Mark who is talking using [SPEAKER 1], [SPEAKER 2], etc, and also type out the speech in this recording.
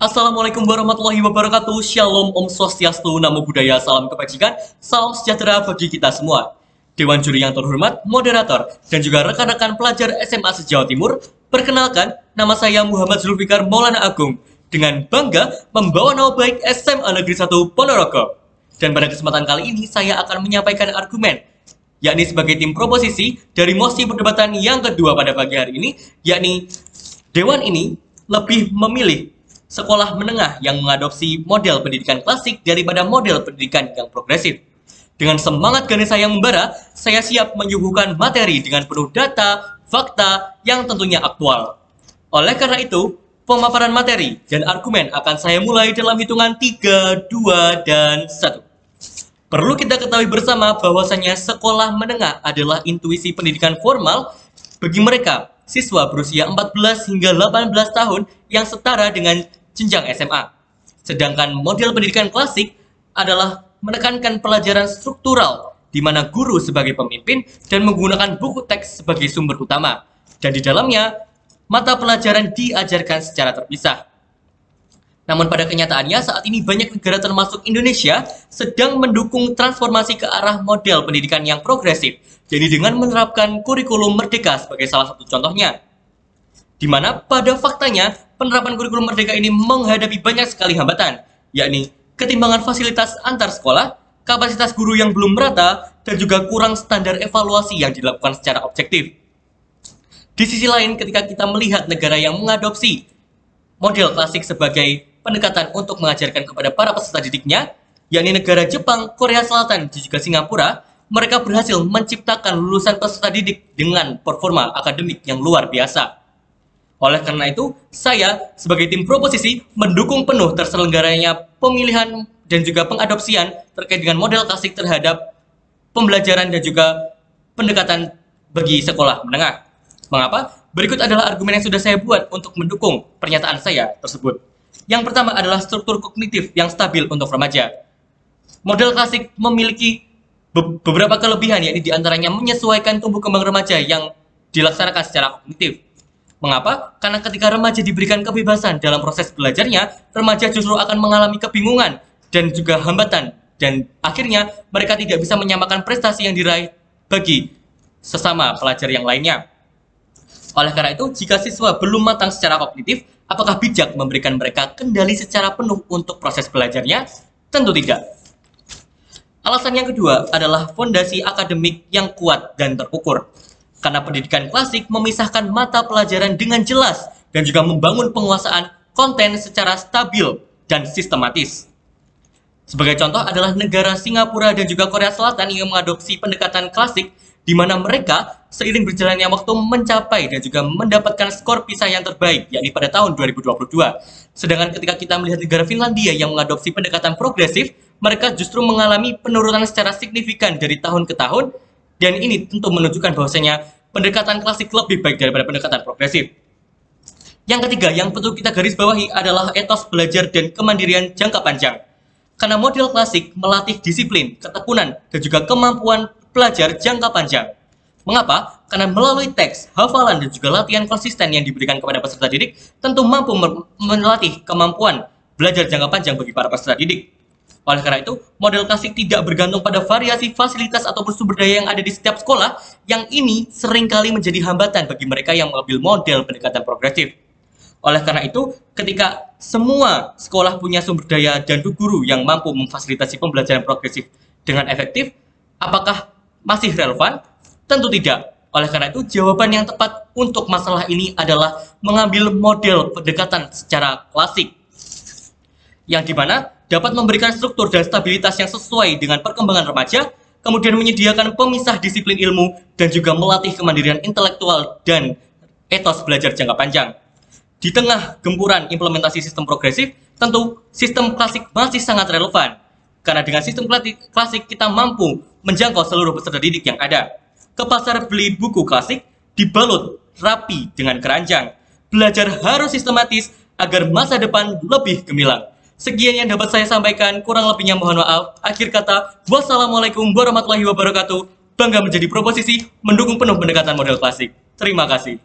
[SPEAKER 1] Assalamualaikum warahmatullahi wabarakatuh. Shalom, Om Swastiastu, Namo Buddhaya, salam kebajikan, salam sejahtera bagi kita semua. Dewan juri yang terhormat, moderator, dan juga rekan-rekan pelajar SMA se-Jawa Timur, perkenalkan, nama saya Muhammad Zulfikar Maulana Agung, dengan bangga membawa nama baik SMA Negeri 1 Ponorogo. Dan pada kesempatan kali ini, saya akan menyampaikan argumen, yakni sebagai tim proposisi dari mosi perdebatan yang kedua pada pagi hari ini, yakni Dewan ini lebih memilih sekolah menengah yang mengadopsi model pendidikan klasik daripada model pendidikan yang progresif. Dengan semangat Ganesha yang membara, saya siap menyuguhkan materi dengan penuh data, fakta yang tentunya aktual. Oleh karena itu, pemaparan materi dan argumen akan saya mulai dalam hitungan 3, 2, dan 1. Perlu kita ketahui bersama bahwasanya sekolah menengah adalah intuisi pendidikan formal bagi mereka, siswa berusia 14 hingga 18 tahun yang setara dengan jenjang SMA. Sedangkan model pendidikan klasik adalah menekankan pelajaran struktural, di mana guru sebagai pemimpin dan menggunakan buku teks sebagai sumber utama. Dan di dalamnya, mata pelajaran diajarkan secara terpisah. Namun pada kenyataannya saat ini banyak negara termasuk Indonesia sedang mendukung transformasi ke arah model pendidikan yang progresif. Jadi dengan menerapkan kurikulum merdeka sebagai salah satu contohnya. Di mana pada faktanya penerapan kurikulum merdeka ini menghadapi banyak sekali hambatan, yakni ketimbangan fasilitas antar sekolah, kapasitas guru yang belum merata, dan juga kurang standar evaluasi yang dilakukan secara objektif. Di sisi lain, ketika kita melihat negara yang mengadopsi model klasik sebagai pendekatan untuk mengajarkan kepada para peserta didiknya, yakni negara Jepang, Korea Selatan, dan juga Singapura, mereka berhasil menciptakan lulusan peserta didik dengan performa akademik yang luar biasa. Oleh karena itu, saya sebagai tim proposisi mendukung penuh terselenggaranya pemilihan dan juga pengadopsian terkait dengan model klasik terhadap pembelajaran dan juga pendekatan bagi sekolah menengah. Mengapa? Berikut adalah argumen yang sudah saya buat untuk mendukung pernyataan saya tersebut. Yang pertama adalah struktur kognitif yang stabil untuk remaja. Model klasik memiliki beberapa kelebihan, yakni diantaranya menyesuaikan tumbuh kembang remaja yang dilaksanakan secara kognitif. Mengapa? Karena ketika remaja diberikan kebebasan dalam proses belajarnya, remaja justru akan mengalami kebingungan dan juga hambatan. Dan akhirnya mereka tidak bisa menyamakan prestasi yang diraih bagi sesama pelajar yang lainnya. Oleh karena itu, jika siswa belum matang secara kognitif, apakah bijak memberikan mereka kendali secara penuh untuk proses belajarnya? Tentu tidak. Alasan yang kedua adalah fondasi akademik yang kuat dan terukur. Karena pendidikan klasik memisahkan mata pelajaran dengan jelas dan juga membangun penguasaan konten secara stabil dan sistematis. Sebagai contoh adalah negara Singapura dan juga Korea Selatan yang mengadopsi pendekatan klasik di mana mereka seiring berjalannya waktu mencapai dan juga mendapatkan skor PISA yang terbaik, yakni pada tahun 2022. Sedangkan ketika kita melihat negara Finlandia yang mengadopsi pendekatan progresif, mereka justru mengalami penurunan secara signifikan dari tahun ke tahun. Dan ini tentu menunjukkan bahwasanya pendekatan klasik lebih baik daripada pendekatan progresif. Yang ketiga, yang perlu kita garis bawahi adalah etos belajar dan kemandirian jangka panjang. Karena model klasik melatih disiplin, ketekunan, dan juga kemampuan pelajar jangka panjang. Mengapa? Karena melalui teks, hafalan, dan juga latihan konsisten yang diberikan kepada peserta didik, tentu mampu melatih kemampuan belajar jangka panjang bagi para peserta didik. Oleh karena itu, model klasik tidak bergantung pada variasi fasilitas ataupun sumber daya yang ada di setiap sekolah, yang ini seringkali menjadi hambatan bagi mereka yang mengambil model pendekatan progresif. Oleh karena itu, ketika semua sekolah punya sumber daya dan guru yang mampu memfasilitasi pembelajaran progresif dengan efektif, apakah masih relevan? Tentu tidak. Oleh karena itu, jawaban yang tepat untuk masalah ini adalah mengambil model pendekatan secara klasik, yang dimana dapat memberikan struktur dan stabilitas yang sesuai dengan perkembangan remaja, kemudian menyediakan pemisah disiplin ilmu, dan juga melatih kemandirian intelektual dan etos belajar jangka panjang. Di tengah gempuran implementasi sistem progresif, tentu sistem klasik masih sangat relevan. Karena dengan sistem klasik kita mampu menjangkau seluruh peserta didik yang ada. Ke pasar beli buku klasik, dibalut rapi dengan keranjang. Belajar harus sistematis agar masa depan lebih gemilang. Sekian yang dapat saya sampaikan, kurang lebihnya mohon maaf. Akhir kata, wassalamualaikum warahmatullahi wabarakatuh. Bangga menjadi proposisi, mendukung penuh pendekatan model klasik. Terima kasih.